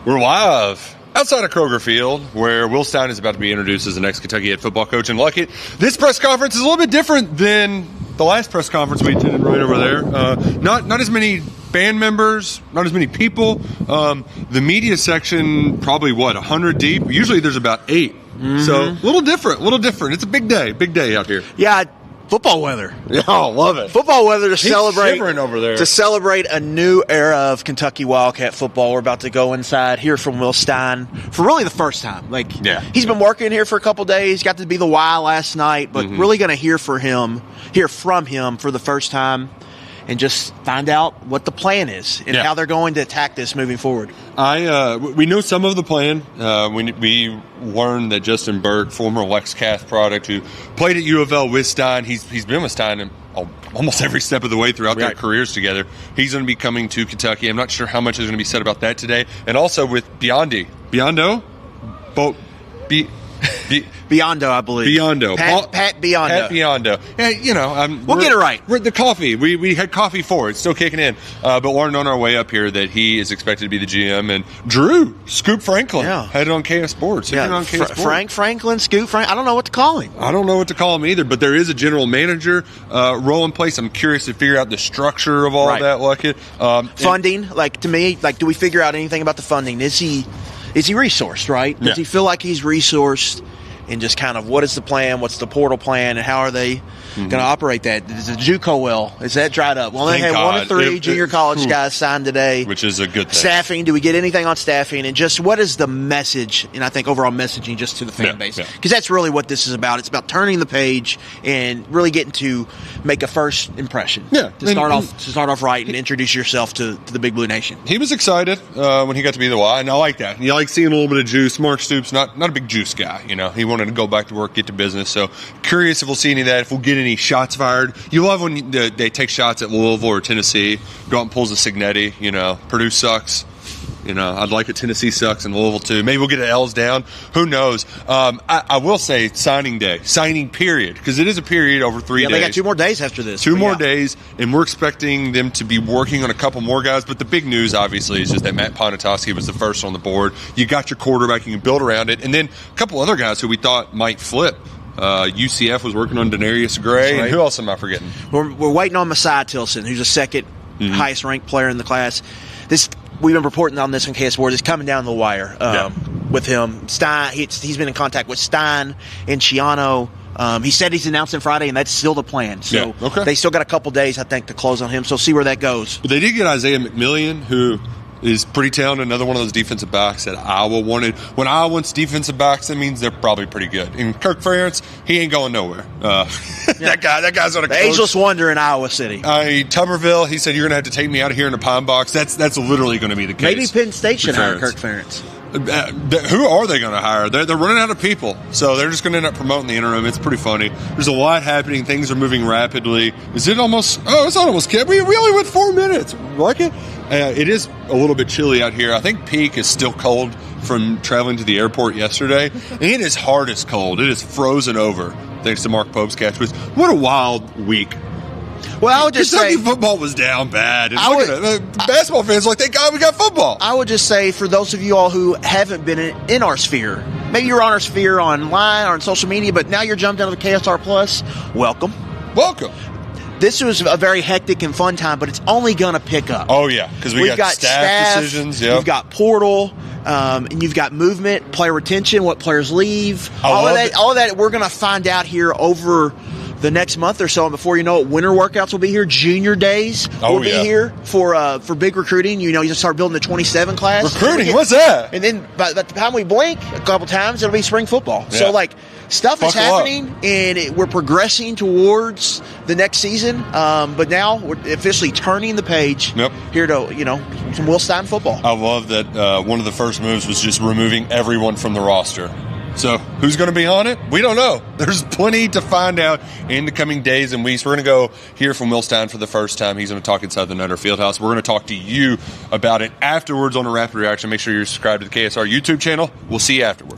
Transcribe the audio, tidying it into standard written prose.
We're live outside of Kroger Field, where Will Stein is about to be introduced as the next Kentucky head football coach in Luckett. This press conference is a little bit different than the last press conference we attended right over there. Not as many band members, not as many people. The media section, probably, 100 deep? Usually there's about 8. Mm-hmm. So, a little different. It's a big day out here. Yeah. Football weather. Yeah, I love it. Football weather to celebrate. Shivering over there. To celebrate a new era of Kentucky Wildcat football. We're about to go inside, hear from Will Stein for really the first time. He's been working here for a couple days, got to be the Y last night, but really going to hear from him for the first time and just find out what the plan is and how they're going to attack this moving forward. We know some of the plan. We learned that Justin Burke, former Lex Cath product, who played at U of L with Stein, he's been with Stein almost every step of the way throughout their careers together. He's going to be coming to Kentucky. I'm not sure how much is going to be said about that today. And also with Biondo, Biondo, I believe. Biondo. Pat Biondo. Pat Biondo. Yeah, we'll get it right. We're the coffee. We had coffee for it. It's still kicking in. But learned on our way up here that he is expected to be the GM. And Drew, Scoop Franklin, had it on KS Sports. Frank Franklin, Scoop Frank. I don't know what to call him. I don't know what to call him either. But there is a general manager role in place. I'm curious to figure out the structure of all that, Luckett. Funding, to me, do we figure out anything about the funding? Is he resourced, right? Does he feel like he's resourced? And just kind of what is the plan, what's the portal plan, and how are they going to operate that? Is the JUCO well? Is that dried up? Well, they had 1 of 3 junior college guys signed today. Which is a good thing. Staffing, do we get anything on staffing? And just what is the message, and I think overall messaging just to the fan base? Because that's really what this is about. It's about turning the page and really getting to make a first impression. To start off right and introduce yourself to the Big Blue Nation. He was excited when he got to be the Y, and I like that. You like seeing a little bit of juice. Mark Stoops, not a big juice guy. He wanted to go back to work, get to business. So curious if we'll see any of that, if we'll get any shots fired. You love when they take shots at Louisville or Tennessee, go out and pulls a Signetti. Purdue sucks. I'd like it. Tennessee sucks and Louisville too. Maybe we'll get the L's down. Who knows? I will say signing period, because it is a period over 3 days. They got 2 more days after this. 2 more days, and we're expecting them to be working on a couple more guys. But the big news, obviously, is just that Matt Ponatoski was the first on the board. You got your quarterback. You can build around it. And then a couple other guys who we thought might flip. UCF was working on Denarius Gray. And who else am I forgetting? We're waiting on Messiah Tilson, who's the second highest-ranked player in the class. We've been reporting on this on KS Sports. It's coming down the wire with him. Stein, he's been in contact with Stein and Chiano. He said he's announcing Friday, and that's still the plan. So they still got a couple days, I think, to close on him. So see where that goes. But they did get Isaiah McMillian, who is pretty talented, another one of those defensive backs that Iowa wanted. When Iowa wants defensive backs, that means they're probably pretty good. And Kirk Ferentz, he ain't going nowhere. That guy's on a coach. The ageless wonder in Iowa City. Tuberville, he said, you're going to have to take me out of here in a pine box. That's literally going to be the case. Maybe Penn State should hire Kirk Ferentz. Who are they going to hire? They're running out of people, so they're just going to end up promoting the interim. It's pretty funny. There's a lot happening. Things are moving rapidly. Is it almost? Oh, it's not almost. We only went 4 minutes. Like it? It is a little bit chilly out here. I think peak is still cold from traveling to the airport yesterday. And it is hard as cold. It is frozen over thanks to Mark Pope's catch. What a wild week. Well, I would just Kentucky say football was down bad. And look at it. Basketball fans are like, thank God we got football. I would just say for those of you all who haven't been in our sphere, maybe you're on our sphere online or on social media, but now you're jumped into the KSR Plus, welcome. This was a very hectic and fun time, but it's only going to pick up. Oh, yeah, because we've got staff decisions. Yep. You've got portal, and you've got movement, player retention, what players leave. All of that we're going to find out here over the next month or so, and before you know it, winter workouts will be here. Junior days will be here for big recruiting. You just start building the 27 class. Recruiting, what's that? And then by the time we blink a couple times, it'll be spring football. Yeah. So, stuff is happening, and we're progressing towards the next season. But now we're officially turning the page here to, some Will Stein football. I love that one of the first moves was just removing everyone from the roster. So who's going to be on it? We don't know. There's plenty to find out in the coming days and weeks. We're going to go hear from Will Stein for the first time. He's going to talk inside the Nutter Fieldhouse. We're going to talk to you about it afterwards on a Rapid Reaction. Make sure you're subscribed to the KSR YouTube channel. We'll see you afterwards.